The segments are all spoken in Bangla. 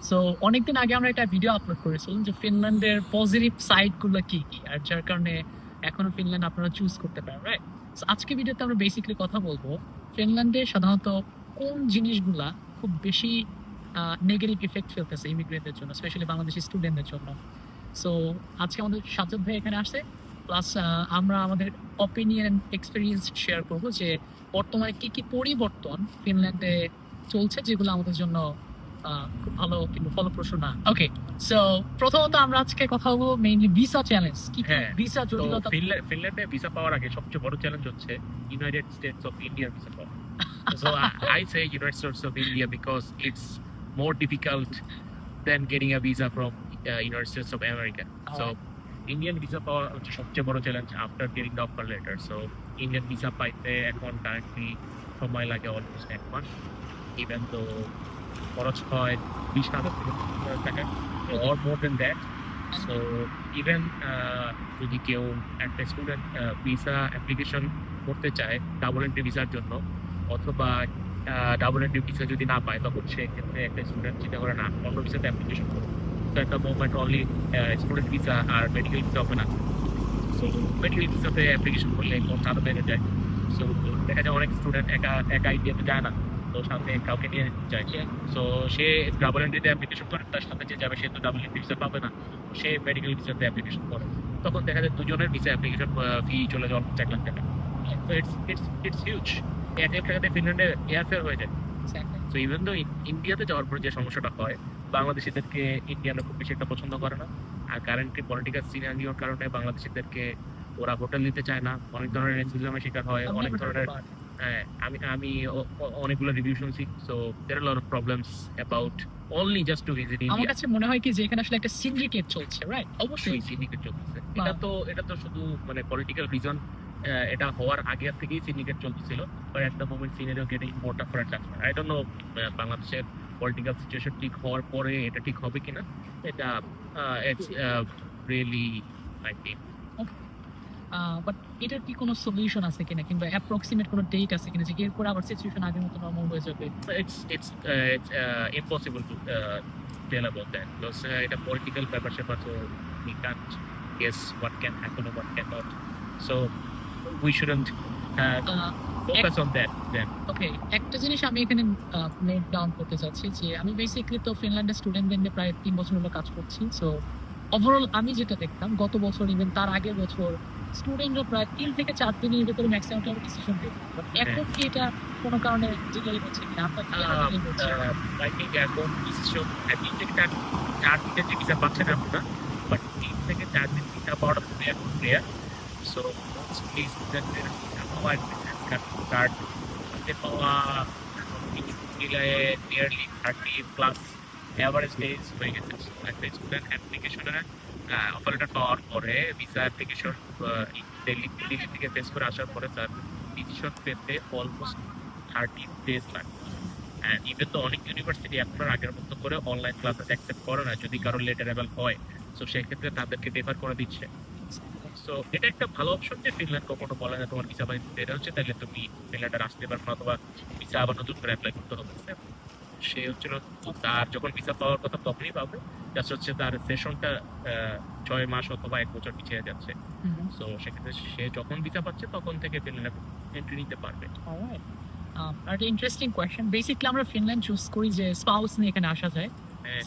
সো অনেকদিন আগে আমরা একটা ভিডিও আপলোড করেছিলাম যে ফিনল্যান্ডের পজিটিভ সাইড গুলো কি কি, আর যার কারণে এখনো ফিনল্যান্ড আপনারা চুজ করতে পারেন, রাইট? আজকে ভিডিওতে আমরা বেসিক্যালি কথা বলবো ফিনল্যান্ডে সাধারণত কোন জিনিসগুলা খুব বেশি নেগেটিভ ইফেক্ট ফেলতেছে ইমিগ্রেন্টদের জন্য, স্পেশালি বাংলাদেশি স্টুডেন্টদের জন্য। সো আজকে আমাদের সাজ্জাদ ভাই এখানে আসছে, প্লাস আমরা আমাদের অপিনিয়ন এক্সপিরিয়েন্স শেয়ার করব যে বর্তমানে কি কি পরিবর্তন ফিনল্যান্ডে চলছে যেগুলো আমাদের জন্য খুব ভালো কিন্তু ফলপ্রসূ না। ওকে, সো প্রথমত আমরা আজকে কথা বলবো মেইনলি ভিসা চ্যালেঞ্জ। কি ভিসা জটিলতা? ফিনল্যান্ডে ভিসা পাওয়ার আগে সবচেয়ে বড় চ্যালেঞ্জ হচ্ছে ইউনাইটেড স্টেটস অফ ইন্ডিয়ার ভিসা পাওয়া। So I say United States of India because it's more difficult than getting a visa from United States of America. So Indian visa পাওয়া হচ্ছে সবচেয়ে বড় challenge after getting the offer letter. So Indian visa পাইতে এখন কারেন্টলি সময় লাগে অলমোস্ট 1 মাস, even though খরচ হয় 20,000 টাকা or more than that. So even যদি কেউ একটা স্টুডেন্ট ভিসা অ্যাপ্লিকেশন করতে চায় ডাবল এন্ট্রি ভিসার জন্য, অথবা ডাবল এন্ট্রি ভিসা যদি না পায়, তখন সেক্ষেত্রে একটা স্টুডেন্ট চিন্তা করে না অন্য ভিসাতে অ্যাপ্লিকেশন করবে। তো একটা মোমেন্ট অনলি স্টুডেন্ট ভিসা আর মেডিকেল ভিসা ওপেন আছে। সো মেডিকেল ভিসাতে অ্যাপ্লিকেশন করলে কষ্ট আরও বেড়ে যায়। সো দেখা যায় অনেক স্টুডেন্ট একা ইন্ডিয়াতে যায় না, তো সাথে কাউকে নিয়ে যায়। সো সে ডাবল এন্ট্রিতে অ্যাপ্লিকেশন করে, তার সাথে যে যাবে সে তো ডাবল এন্ট্রি ভিসা পাবে না, সে মেডিকেল ভিসাতে অ্যাপ্লিকেশন করে। তখন দেখা যায় দুজনের ভিসা অ্যাপ্লিকেশন ফি চলে যায় অলমোস্ট 1 লাখ টাকা। তো ইটস হিউজ। 1 লাখ টাকাতে ফিনল্যান্ডে এয়ারফেয়ার হয়ে যায়। সো ইভেন দো ইন্ডিয়াতে যাওয়ার পর যে সমস্যাটা হয়, বাংলাদেশিদেরকে ইন্ডিয়ানরা খুব বেশি একটা পছন্দ করে না। আর কারেন্টলি পলিটিক্যাল সিনারিওর কারণে বাংলাদেশিদেরকে ওরা হোটেল নিতে চায় না, অনেক ধরনের রেসিজমের শিকার হয়, অনেক ধরনের। আমি অনেকগুলো রিভিউ শুনছি। So there are lot of problems about only just to visit India. আমার কাছে মনে হয় কি যে এখানে আসলে একটা সিন্ডিকেট চলছে, রাইট? অবশ্যই সিন্ডিকেট চলতেছে। এটা তো শুধু মানে পলিটিক্যাল রিজন, এটা হওয়ার আগে থেকেই সিন্ডিকেট চলতেছিল। But at the moment scenario getting more tougher and tougher. I don't know বাংলাদেশের পলিটিক্যাল সিচুয়েশন ঠিক হওয়ার পরে এটা ঠিক হবে কিনা। এটা it's really I think. But এটার কি কোনো সলিউশন আছে কিনা, কিংবা অ্যাপ্রক্সিমেট কোনো ডেট আছে কিনা যে এরপর আবার সিচুয়েশন আগের মতো নরমাল হয়ে যাবে? It's impossible to tell about that because এটা political ব্যাপার স্যাপার, so we can't guess what can happen or what cannot. So we shouldn't focus on that then. ওকে, একটা জিনিস আমি এখানে নোট ডাউন করতে চাচ্ছি যে আমি বেসিক্যালি তো ফিনল্যান্ডের স্টুডেন্টদের নিয়ে প্রায় 3 বছর হলো কাজ করছি। সো ওভারঅল আমি যেটা দেখতাম গত বছর, ইভেন তার আগের বছর, স্টুডেন্টরা প্রায় 3 থেকে 4 দিনের ভিতরে ম্যাক্সিমাম টাইম ডিসিশন পেয়ে যায়। এখন কি এটা কোনো কারণে ডিলে হচ্ছে কিনা? আপনার কি ডিলে হচ্ছে? I think এখন ডিসিশন 3 থেকে 4 দিনের যে ভিসা পাচ্ছেন আপনারা, বাট 3 থেকে 4 দিন ভিসা পাওয়াটা খুবই এখন রেয়ার। সো মোস্টলি স্টুডেন্টদের ভিসা পাওয়া বিজনেস কার্ড হাতে পাওয়া মিলায়ে নিয়ারলি 30+ অ্যাভারেজ ডেজ হয়ে গেছে। একটা স্টুডেন্ট অ্যাপ্লিকেশনের অফার লেটার পাওয়ার পরে ভিসা অ্যাপ্লিকেশন দিল্লি থেকে ফেস করে আসার পরে তার ডিসিশন পেতে অলমোস্ট 30 ডেজ লাগে। অ্যান্ড ইভেন তো অনেক ইউনিভার্সিটি এখন আর আগের মতো করে অনলাইন ক্লাসেস অ্যাকসেপ্ট করে না যদি কারো লেটারেবল হয়। সো সেক্ষেত্রে তাদেরকে ডেফার করে দিচ্ছে। সো এটা একটা ভালো অপশন যে ফিনল্যান্ড কখনো বলে না তোমার ভিসা পাই দেরি হচ্ছে, তাহলে তুমি ফিনল্যান্ডে আসতে পারবে না, অথবা ভিসা আবার নতুন করে অ্যাপ্লাই করতে হবে। সে হচ্ছিল তার যখন ভিসা পাওয়ার কথা তখনই পাবে, জাস্ট হচ্ছে তার সেশনটা 6 মাস অথবা 1 বছর পিছিয়ে যাচ্ছে। সো সেক্ষেত্রে সে যখন ভিসা পাচ্ছে তখন থেকে ফিনল্যান্ডে এন্ট্রি নিতে পারবে। অলরাইট, আর একটা ইন্টারেস্টিং কোয়েশ্চেন। বেসিক্যালি আমরা ফিনল্যান্ড চুজ করি যে স্পাউস নিয়ে এখানে আসা যায়।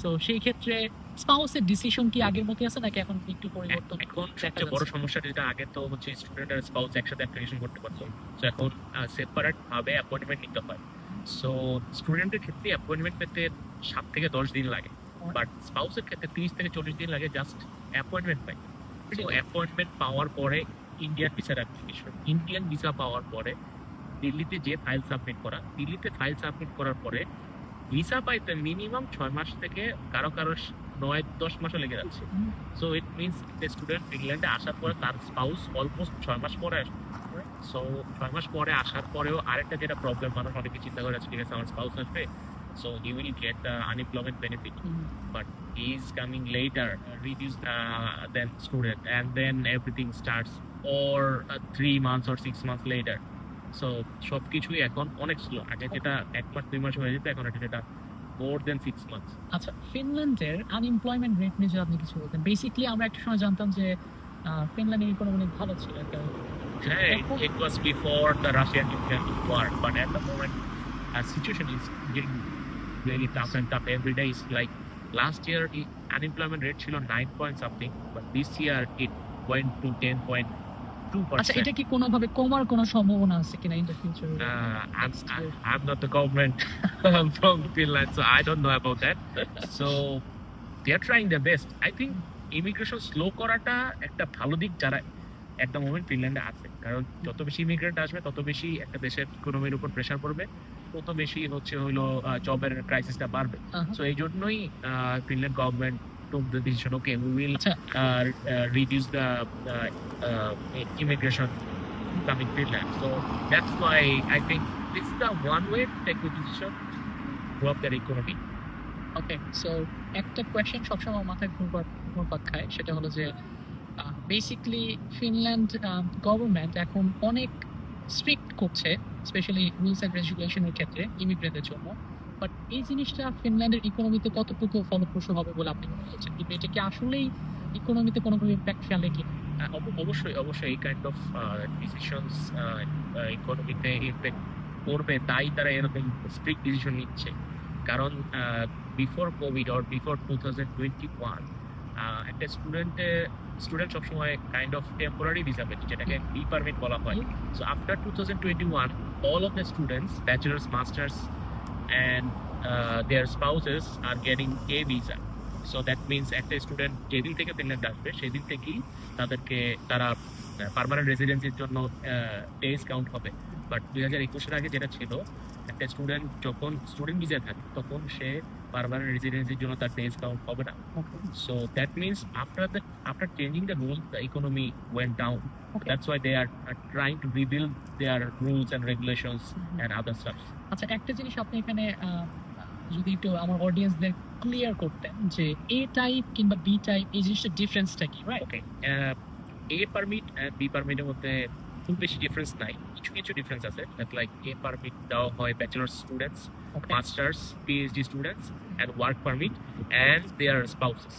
সো সেই ক্ষেত্রে স্পাউসের ডিসিশন কি আগের মতই আছে নাকি এখন একটু পরিবর্তন? এখন সবচেয়ে বড় সমস্যা যেটা, আগে তো হচ্ছে স্টুডেন্ট আর স্পাউস একসাথে অ্যাপ্লিকেশন করতে পারতো। সো এখন সেপারেট ভাবে অ্যাপয়েন্টমেন্ট নিতে হয়। সো স্টুডেন্টের ক্ষেত্রে অ্যাপয়েন্টমেন্ট পেতে 7 থেকে 10 দিন লাগে, বাট স্পাউসের ক্ষেত্রে 30 থেকে 40 দিন লাগে জাস্ট অ্যাপয়েন্টমেন্ট পাই। সো অ্যাপয়েন্টমেন্ট পাওয়ার পরে ইন্ডিয়ান ভিসার অ্যাপ্লিকেশন, ইন্ডিয়ান ভিসা পাওয়ার পরে দিল্লিতে যে ফাইল সাবমিট করা, দিল্লিতে ফাইল সাবমিট করার পরে ভিসা পাইতে মিনিমাম 6 মাস থেকে কারো 9-10 মাসও লেগে যাচ্ছে। সো ইট মিনস স্টুডেন্ট ফিনল্যান্ডে আসার পরে তার স্পাউস অলমোস্ট 6 মাস পরে আসবে। সো 6 মাস পরে আসার পরেও আরেকটা যেটা প্রবলেম, মানুষ অনেকে চিন্তা করে আছে ঠিক আছে আমার স্পাউস আসবে, so he will get unemployment benefit, but he is coming later reduce then student and then everything starts or 3 months or 6 months later. So সবকিছুই এখন অনেক স্লো। আগে যেটা 1 মাস 2 মাস হয়ে যেত, এখন এটা more than 6 months. আচ্ছা, ফিনল্যান্ডের আনএমপ্লয়মেন্ট রেট নিয়ে যদি আপনি কিছু বলতেন। বেসিক্যালি আমরা একটা সময় জানতাম যে ফিনল্যান্ডের ইকোনমি অনেক ভালো ছিল। Hey, it was before the Russian-Ukraine war, but at the moment, situation is getting really tough and tough every day. It's like last year, the unemployment rate ছিল 9 point something, but this year it went to 10.2%. আচ্ছা, এটা কি কোনোভাবে কমার কোনো সম্ভাবনা আছে কিনা in the future? I'm not the government from Finland, so I don't know about that. So they are trying their best. I think immigration slow করাটা একটা ভালো দিক যারা at the moment ফিনল্যান্ডে আছে, কারণ যত বেশি ইমিগ্রেন্ট আসবে তত বেশি একটা দেশের ইকোনমির উপর প্রেসার পড়বে, তত বেশি হলো জবের ক্রাইসিসটা বাড়বে। সো এই জন্যই Finland government took the decision, okay, we will আচ্ছা, reduce the immigration coming Finland. So that's why I think this is the one way to take the decision to grow up their economy. Okay. So একটা কোয়েশ্চেন সবসময় মাথায় ঘুরপাক খায়, সেটা হলো যে বেসিক্যালি ফিনল্যান্ড গভর্নমেন্ট এখন অনেক স্ট্রিক্ট করছে, স্পেশালি রুলস অ্যান্ড রেগুলেশনের ক্ষেত্রে ইমিগ্রেন্টদের জন্য। বাট এই জিনিসটা ফিনল্যান্ডের ইকোনমিতে কতটুকু ফলপ্রসূ হবে বলে আপনি মনে করছেন? কিন্তু এটা কি আসলেই ইকোনমিতে কোনোভাবে ইম্প্যাক্ট ফেলে কি? অবশ্যই এই কাইন্ড অফ ডিসিশনস ইকোনমিতে ইম্প্যাক্ট করবে, তাই তারা এরকম স্ট্রিক্ট ডিসিশন নিচ্ছে। কারণ বিফোর কোভিড অর বিফোর 2021 একটা স্টুডেন্ট সবসময় কাইন্ড অফ টেম্পোরারি ভিসা পেত, যেটাকে বি পারমিট বলা হয়। So after 2021 all of the students, bachelor's, masters and their spouses are getting a visa. So that means একটা স্টুডেন্ট যেদিন থেকে ফিনল্যান্ড আসবে সেদিন থেকেই তারা পার্মানেন্ট রেসিডেন্সির জন্য ডেজ কাউন্ট হবে। বাট 2021-এর আগে যেটা ছিল, একটা স্টুডেন্ট যখন স্টুডেন্ট ভিসায় থাকে তখন সে পার্মানেন্ট রেসিডেন্সির জন্য তার ডেজ কাউন্ট হবে না। So that means after changing the rules, the economy went down. Okay. That's why they are trying to rebuild their rules and regulations and other stuff. আচ্ছা, একটা জিনিস আপনি এখানে যদি একটু আমার অডিয়েন্সদের ক্লিয়ার করতেন যে এ টাইপ কিংবা বি টাইপ এই জিনিসটার ডিফারেন্সটা কি, right? Okay. A permit and B permit এর মধ্যে খুব বেশি ডিফারেন্স নাই, কিছু ডিফারেন্স আছে। লাইক এ পারমিট দেওয়া হয় bachelor students, masters, PhD students and work permit and their spouses.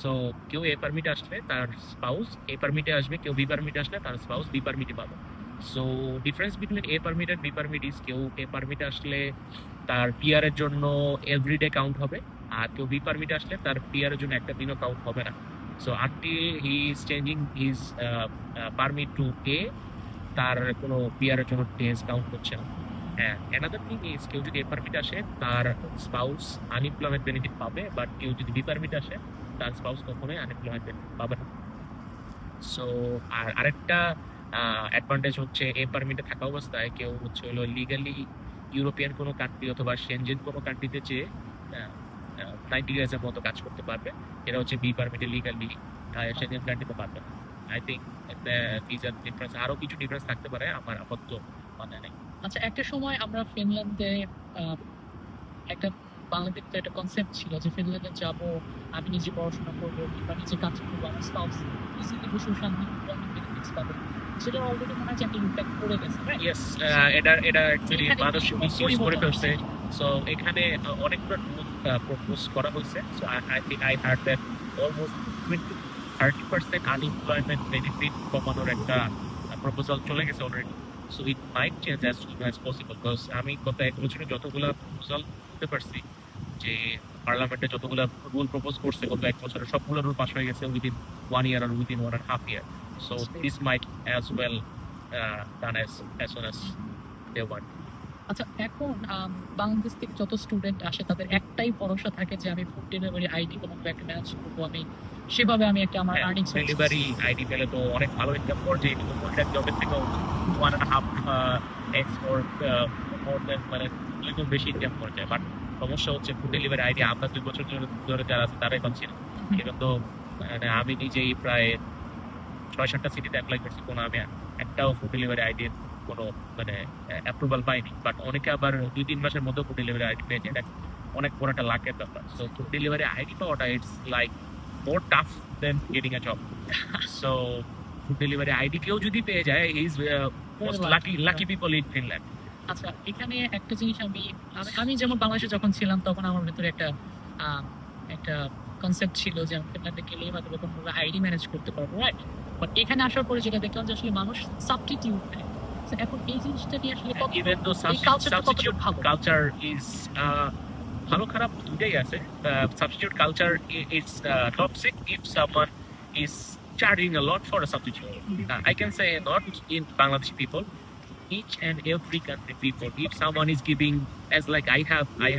So কেউ এ পারমিট আসলে তার স্পাউস এ পারমিটে আসবে, কেউ বি পারমিট আসলে তার স্পাউস বি পারমিটে পাবে। So difference between A permit and B permit is, কেউ এ পারমিটে আসলে তার পিআর এর জন্য এভরিডে কাউন্ট হবে, আর কেউ বি পারমিটে আসলে তার পিআর এর জন্য একটা দিনও কাউন্ট হবে না। So until he is changing his permit to A, তার কোনো পিআর এর জন্য ডেজ কাউন্ট হচ্ছে না। অ্যানাদার থিং ইজ, কেউ যদি এ পারমিট আসে তার স্পাউস আনএমপ্লয়মেন্ট বেনিফিট পাবে, বাট কেউ যদি বি পারমিট আসে তার স্পাউস কখনোই আনএমপ্লয়মেন্ট বেনিফিট পাবে না। সো আরেকটা অ্যাডভান্টেজ হচ্ছে এ পারমিটে থাকা অবস্থায় কেউ হলো লিগালি ইউরোপিয়ান কোনো কান্ট্রি অথবা সেনজেন কোনো কান্ট্রিতে চেয়ে 90 ডেজের মতো কাজ করতে পারবে। এটা হচ্ছে বি পারমিটে লিগালি সেনজেন কান্ট্রিতে পারবে। I think this are difference. আরো কিছু ডিফারেন্স থাকতে পারে, আমার আপাতত মনে নেই। আচ্ছা, একটা সময় আমরা ফিনল্যান্ডে একটা বাংলাদেশ একটা কনসেপ্ট ছিল যে ফিনল্যান্ডে যাব, আমি নিজে পড়াশোনা করবো কিংবা নিজে কাজ করবো, আমার স্পাউস ইজিলি বসে শান্তি বেনিফিটস পাবে, সেটা অলরেডি মনে হয় যে একটা ইম্প্যাক্ট করে গেছে। ইয়েস, এটা অ্যাকচুয়ালি মানুষ মিসইউজ করে ফেলছে। সো এখানে অনেকগুলো রুল প্রপোজ করা হয়েছে। So I think I heard that almost 20-30% unemployment benefit কমানোর একটা প্রপোজাল চলে গেছে already. So it might change as soon as possible, because আমি গত 1 বছরে যতগুলো প্রপোজাল করতে পারছি, যে পার্লামেন্টে যতগুলো রুল প্রপোজ করছে গত 1 বছরে, সবগুলো রুল পাস হয়ে গেছে within 1 year or within 1.5 years. So this might as well done as soon as they want. আচ্ছা, এখন বাংলাদেশ থেকে যত স্টুডেন্ট আসে তাদের একটাই ভরসা থাকে যে আমি ফুড ডেলিভারি আইডি কোনো একটা ম্যানেজ করবো, আমি সেভাবে আমি একটা আমার আর্নিং ডেলিভারি আইডি পেলে তো অনেক ভালো ইনকাম করছে, কিন্তু কন্ট্রাক্ট জবের থেকেও 1.5x or more than মানে একটু বেশি ইনকাম করে যায়। বাট সমস্যা হচ্ছে ফুড ডেলিভারি আইডি আমরা 2 বছর ধরে যারা আছে তারাই পাচ্ছি না। এটা তো মানে আমি নিজেই প্রায় 6-7টা সিটিতে অ্যাপ্লাই করছি, কোনো আমি একটাও ফুড ডেলিভারি আইডির কোনো মানে অ্যাপ্রুভাল পাইনি। বাট অনেকে আবার 2-3 মাসের মধ্যে ফুড ডেলিভারি আইডি পেয়েছে, এটা অনেক বড় একটা লাকের ব্যাপার। সো ফুড ডেলিভারি আইডি পাওয়াটা it's like more tough than getting a job. So food delivery ID কেউ যদি পেয়ে যায়, he is most lucky people in Finland. আচ্ছা, এখানে একটা জিনিস আমি যেমন বাংলাদেশে যখন ছিলাম তখন আমার ভেতরে একটা কনসেপ্ট ছিল যে আমি ফিনল্যান্ডে গেলেই হয়তো কোনোভাবে আইডি ম্যানেজ করতে পারবো, রাইট? বাট এখানে আসার পরে যেটা দেখলাম যে আসলে মানুষ সাবস্টিটিউট নেয়। So এখন এই জিনিসটা নিয়ে আসলে কত Even though এই কালচারটা কতটা substitute ভালো? culture is ভালো খারাপ দুটাই আছে। Substitute culture it's toxic if someone is charging a lot for a substitute. I can say not in Bangladeshi people, each and every country people. If someone is giving, as like I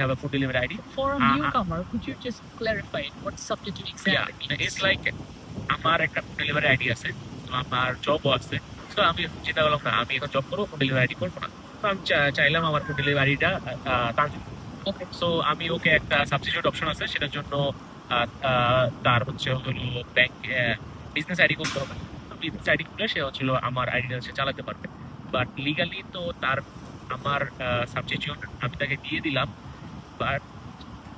have a food delivery ID. For a Uh, newcomer, could you just clarify what substitute Yeah, exactly means? it's like আমার একটা ফুড ডেলিভারি আইডি আছে, তো আমার জবও আছে। তো আমি চিন্তা করলাম না আমি এখন জব করবো, ফুড ডেলিভারি আইডি করবো না। তো আমি চাইলাম আমার ফুড ডেলিভারিটা Okay. সো আমি ওকে একটা সাবস্টিটিউট অপশন আছে সেটার জন্য তার হচ্ছে হলো ব্যাংক বিজনেস আইডি করতে হবে। বিজনেস আইডি করলে সে হচ্ছিল আমার আইডিটা সে চালাতে পারবে। বাট লিগালি তো আমার সাবস্টিটিউট আমি তাকে দিয়ে দিলাম। বাট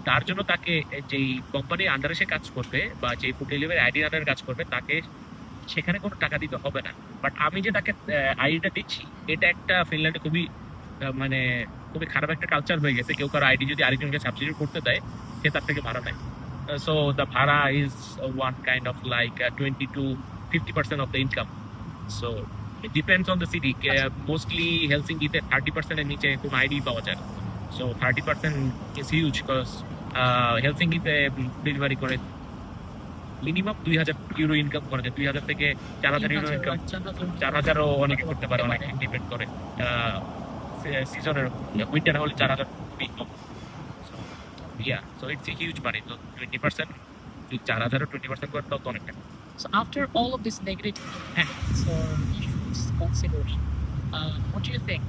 তার জন্য তাকে যেই কোম্পানির আন্ডারে সে কাজ করবে বা যে ফুড ডেলিভারি আইডি আন্ডারে কাজ করবে তাকে সেখানে কোনো টাকা দিতে হবে না। বাট আমি যে তাকে আইডিটা দিচ্ছি এটা একটা ফিনল্যান্ডে মানে খুবই খারাপ একটা কালচার হয়ে গেছে। কেউ কারো আইডি যদি আরেকজনকে সাবস্টিটিউট করতে দেয় সে তার থেকে ভাড়া নেয়। সো দ্য ভাড়া is one kind of like 20 to 50% of the income. So it depends on the city. Mostly হেলসিঙ্কিতে 30% এর নিচে কোনো আইডি পাওয়া যায় না। সো 30% ইজ হিউজ বিকজ হেলসিঙ্কিতে ডেলিভারি করে মিনিমাম 2000 ইউরো ইনকাম করা যায়। 2000 থেকে 4000 ইউরো ইনকাম, 4000ও অনেকে করতে পারে, অনেক ডিপেন্ড করে সিজনের। উইন্টার হলে 4000 খুবই কম। So it's a huge money. তো 20% 4000 ও 20% করে দাও তো অনেক টাকা। So after all of this negative impacts or issues considered, what do you think?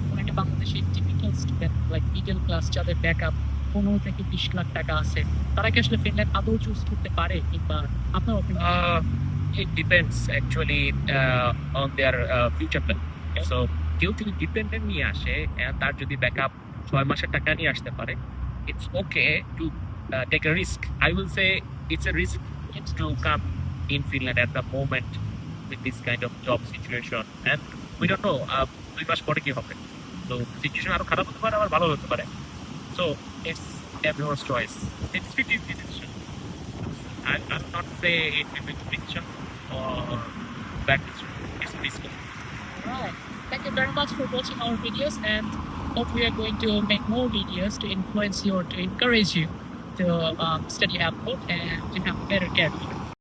কোন একটা Bangladeshi typical student like middle class যাদের ব্যাকআপ 15 থেকে 20 লাখ টাকা আছে, তারা কি আসলে ফিনল্যান্ড আদৌ চুজ করতে পারে কিংবা আপনার opinion? It depends actually on their future plan. So কেউ যদি ডিপেন্ডেন্ট নিয়ে আসে and তার যদি ব্যাকআপ 6 মাসের টাকা নিয়ে আসতে পারে, it's okay to take a risk. I will say it's a risk to come in Finland at the moment with this kind of job situation, and we don't know 2 মাস পরে কি হবে। So situation আরো খারাপ হতে পারে, আবার ভালো হতে পারে। So it's everyone's choice. It's 50-50 decision. I'll not say it will be good decision or bad decision. It's risky. Right. Thank you very much for watching our videos, and hope we are going to make more videos to influence you or to encourage you to study abroad and to have a better career.